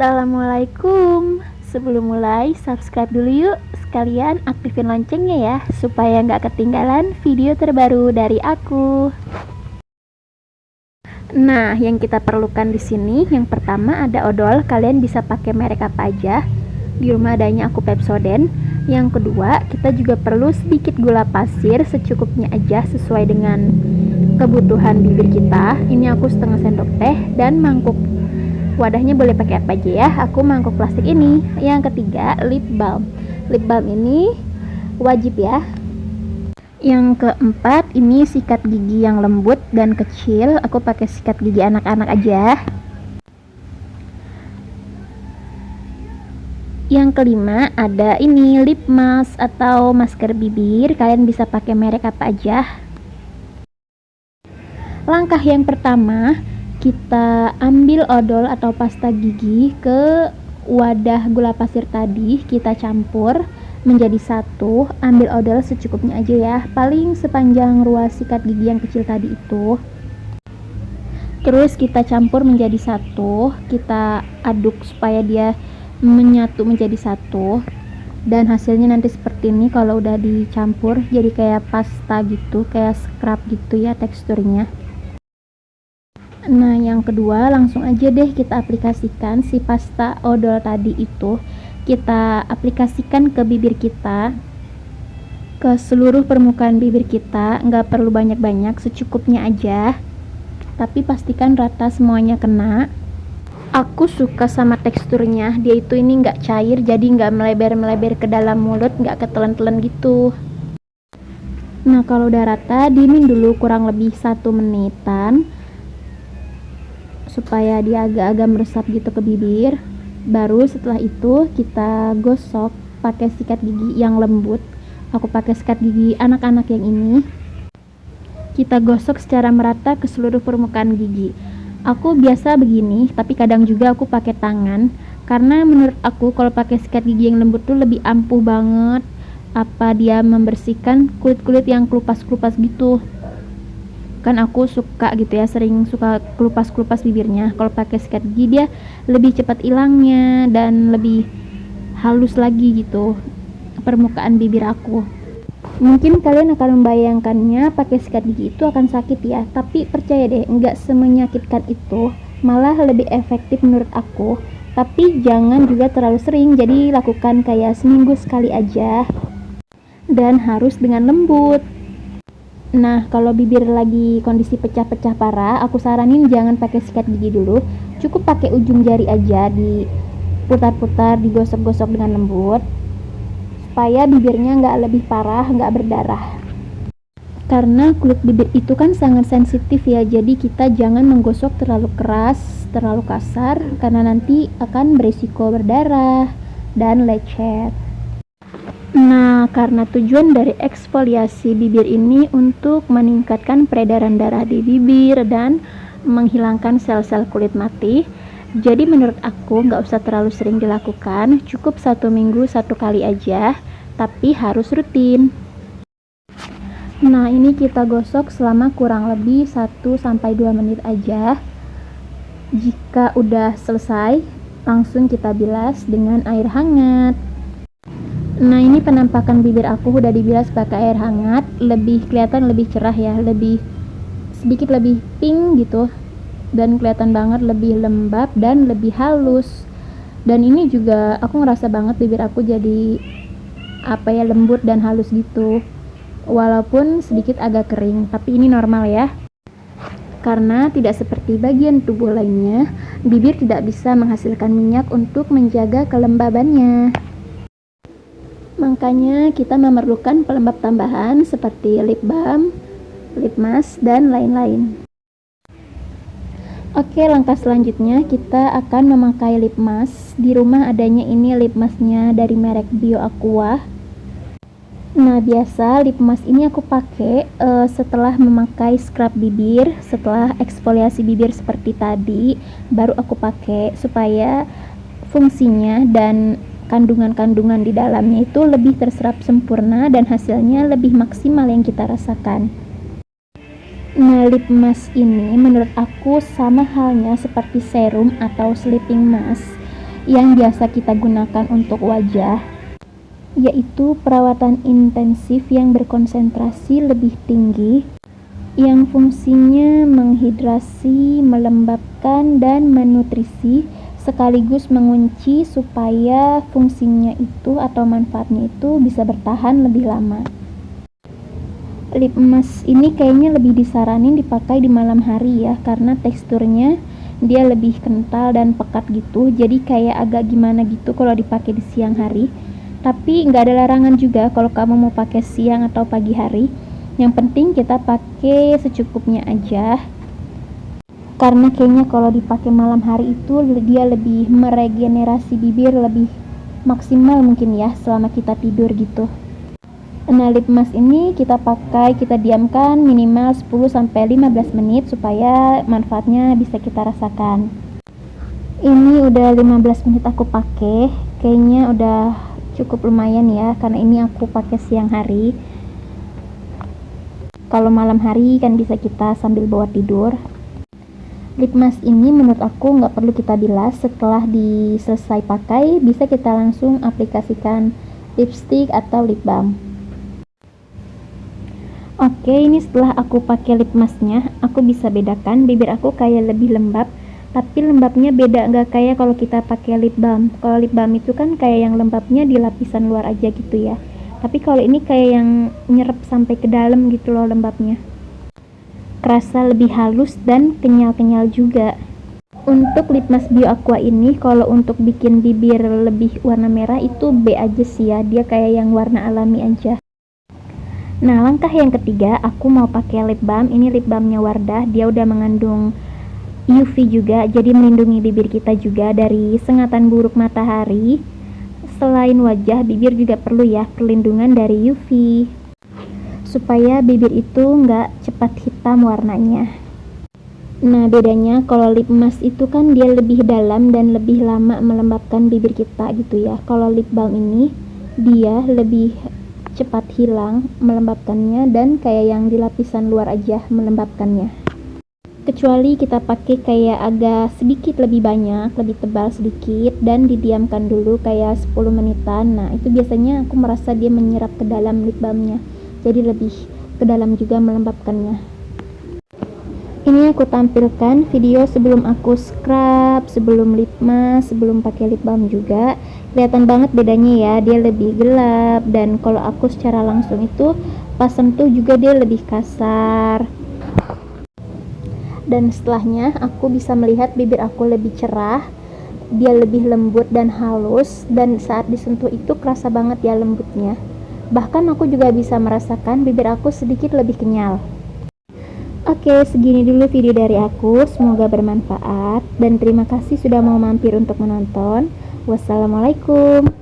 Assalamualaikum. Sebelum mulai, subscribe dulu yuk. Sekalian aktifin loncengnya ya, supaya nggak ketinggalan video terbaru dari aku. Nah, yang kita perlukan di sini, yang pertama ada odol. Kalian bisa pakai merek apa aja. Di rumah adanya aku Pepsodent. Yang kedua, kita juga perlu sedikit gula pasir secukupnya aja sesuai dengan kebutuhan bibir kita. Ini aku setengah sendok teh dan mangkuk. Wadahnya boleh pakai apa aja ya, aku mangkuk plastik ini. Yang ketiga, lip balm. Lip balm ini wajib ya. Yang keempat, ini sikat gigi yang lembut dan kecil. Aku pakai sikat gigi anak-anak aja. Yang kelima, ada ini lip mask atau masker bibir. Kalian bisa pakai merek apa aja. Langkah yang pertama, kita ambil odol atau pasta gigi ke wadah gula pasir tadi, kita campur menjadi satu. Ambil odol secukupnya aja ya, paling sepanjang ruas sikat gigi yang kecil tadi itu. Terus kita campur menjadi satu, kita aduk supaya dia menyatu menjadi satu. Dan hasilnya nanti seperti ini kalau udah dicampur, jadi kayak pasta gitu, kayak scrub gitu ya teksturnya. Nah, yang kedua, langsung aja deh kita aplikasikan si pasta odol tadi itu. Kita aplikasikan ke bibir kita, ke seluruh permukaan bibir kita. Nggak perlu banyak-banyak, secukupnya aja. Tapi pastikan rata semuanya kena. Aku suka sama teksturnya, dia itu ini nggak cair, jadi nggak melebar-melebar ke dalam mulut, nggak ketelan-telan gitu. Nah, kalau udah rata, diemin dulu kurang lebih 1 menitan. Supaya dia agak-agak meresap gitu ke bibir. Baru setelah itu kita gosok pakai sikat gigi yang lembut. Aku pakai sikat gigi anak-anak yang ini. Kita gosok secara merata ke seluruh permukaan gigi. Aku biasa begini, tapi kadang juga aku pakai tangan. Karena menurut aku kalau pakai sikat gigi yang lembut tuh lebih ampuh banget. Apa dia membersihkan kulit-kulit yang kelupas-kelupas gitu. Kan aku suka gitu ya, sering suka kelupas-kelupas bibirnya. Kalau pakai sikat gigi dia lebih cepat hilangnya dan lebih halus lagi gitu permukaan bibir aku. Mungkin kalian akan membayangkannya pakai sikat gigi itu akan sakit ya, tapi percaya deh, nggak semenyakitkan itu, malah lebih efektif menurut aku. Tapi jangan juga terlalu sering, jadi lakukan kayak seminggu sekali aja dan harus dengan lembut. Nah, kalau bibir lagi kondisi pecah-pecah parah, aku saranin jangan pakai sikat gigi dulu. Cukup pakai ujung jari aja, diputar-putar, digosok-gosok dengan lembut. Supaya bibirnya nggak lebih parah, nggak berdarah. Karena kulit bibir itu kan sangat sensitif ya, jadi kita jangan menggosok terlalu keras, terlalu kasar, karena nanti akan berisiko berdarah dan lecet. Nah, karena tujuan dari eksfoliasi bibir ini untuk meningkatkan peredaran darah di bibir dan menghilangkan sel-sel kulit mati, jadi menurut aku nggak usah terlalu sering dilakukan, cukup 1 minggu 1 kali aja, tapi harus rutin. Nah, ini kita gosok selama kurang lebih 1-2 menit aja. Jika udah selesai, langsung kita bilas dengan air hangat. Nah, ini penampakan bibir aku udah dibilas pakai air hangat, lebih kelihatan lebih cerah ya, sedikit lebih pink gitu, dan kelihatan banget lebih lembab dan lebih halus. Dan ini juga aku ngerasa banget bibir aku jadi lembut dan halus gitu, walaupun sedikit agak kering, tapi ini normal ya. Karena tidak seperti bagian tubuh lainnya, bibir tidak bisa menghasilkan minyak untuk menjaga kelembabannya. Makanya kita memerlukan pelembab tambahan seperti lip balm, lip mask, dan lain-lain. Oke, langkah selanjutnya kita akan memakai lip mask. Di rumah adanya ini lip masknya dari merek Bio Aqua. Nah, biasa lip mask ini aku pakai setelah memakai scrub bibir, setelah eksfoliasi bibir seperti tadi, baru aku pakai supaya fungsinya dan kandungan-kandungan di dalamnya itu lebih terserap sempurna dan hasilnya lebih maksimal yang kita rasakan. Nah, lip mask ini menurut aku sama halnya seperti serum atau sleeping mask. yang biasa kita gunakan untuk wajah, yaitu perawatan intensif yang berkonsentrasi lebih tinggi, yang fungsinya menghidrasi, melembabkan, dan menutrisi, sekaligus mengunci supaya fungsinya itu atau manfaatnya itu bisa bertahan lebih lama. Lip mask ini kayaknya lebih disaranin dipakai di malam hari ya, karena teksturnya dia lebih kental dan pekat gitu, jadi kayak agak gimana gitu kalau dipakai di siang hari. Tapi nggak ada larangan juga kalau kamu mau pakai siang atau pagi hari, yang penting kita pakai secukupnya aja, karena kayaknya kalau dipakai malam hari itu dia lebih meregenerasi bibir lebih maksimal mungkin ya selama kita tidur gitu. Nah, lip mask ini kita diamkan minimal 10-15 menit supaya manfaatnya bisa kita rasakan. Ini udah 15 menit aku pakai, kayaknya udah cukup lumayan ya, karena ini aku pakai siang hari. Kalau malam hari kan bisa kita sambil bawa tidur. Lip mask ini menurut aku nggak perlu kita bilas, setelah selesai pakai bisa kita langsung aplikasikan lipstick atau lip balm. Oke, ini setelah aku pakai lip masknya, aku bisa bedakan bibir aku kayak lebih lembab, tapi lembabnya beda, nggak kayak kalau kita pakai lip balm. Kalau lip balm itu kan kayak yang lembabnya di lapisan luar aja gitu ya, tapi kalau ini kayak yang nyerap sampai ke dalam gitu loh lembabnya. Kerasa lebih halus dan kenyal-kenyal juga. Untuk lip mask Bio Aqua ini, kalau untuk bikin bibir lebih warna merah itu B aja sih ya, dia kayak yang warna alami aja. Nah, langkah yang ketiga, aku mau pakai lip balm. Ini lip balmnya Wardah, dia udah mengandung UV juga, jadi melindungi bibir kita juga dari sengatan buruk matahari. Selain wajah, bibir juga perlu ya perlindungan dari UV, supaya bibir itu nggak cepat hitam warnanya. Nah, bedanya kalau lip mask itu kan dia lebih dalam dan lebih lama melembabkan bibir kita gitu ya. Kalau lip balm ini dia lebih cepat hilang melembabkannya dan kayak yang di lapisan luar aja melembabkannya. Kecuali kita pakai kayak agak sedikit lebih banyak, lebih tebal sedikit dan didiamkan dulu kayak 10 menitan. Nah, itu biasanya aku merasa dia menyerap ke dalam lip balmnya. Jadi lebih ke dalam juga melembabkannya. Ini aku tampilkan video sebelum aku scrub, sebelum lip mask, sebelum pakai lip balm juga. Kelihatan banget bedanya ya, dia lebih gelap, dan kalau aku secara langsung itu pas sentuh juga dia lebih kasar. Dan setelahnya aku bisa melihat bibir aku lebih cerah, dia lebih lembut dan halus, dan saat disentuh itu kerasa banget ya lembutnya. Bahkan aku juga bisa merasakan bibir aku sedikit lebih kenyal. Oke, segini dulu video dari aku, semoga bermanfaat dan terima kasih sudah mau mampir untuk menonton. Wassalamualaikum.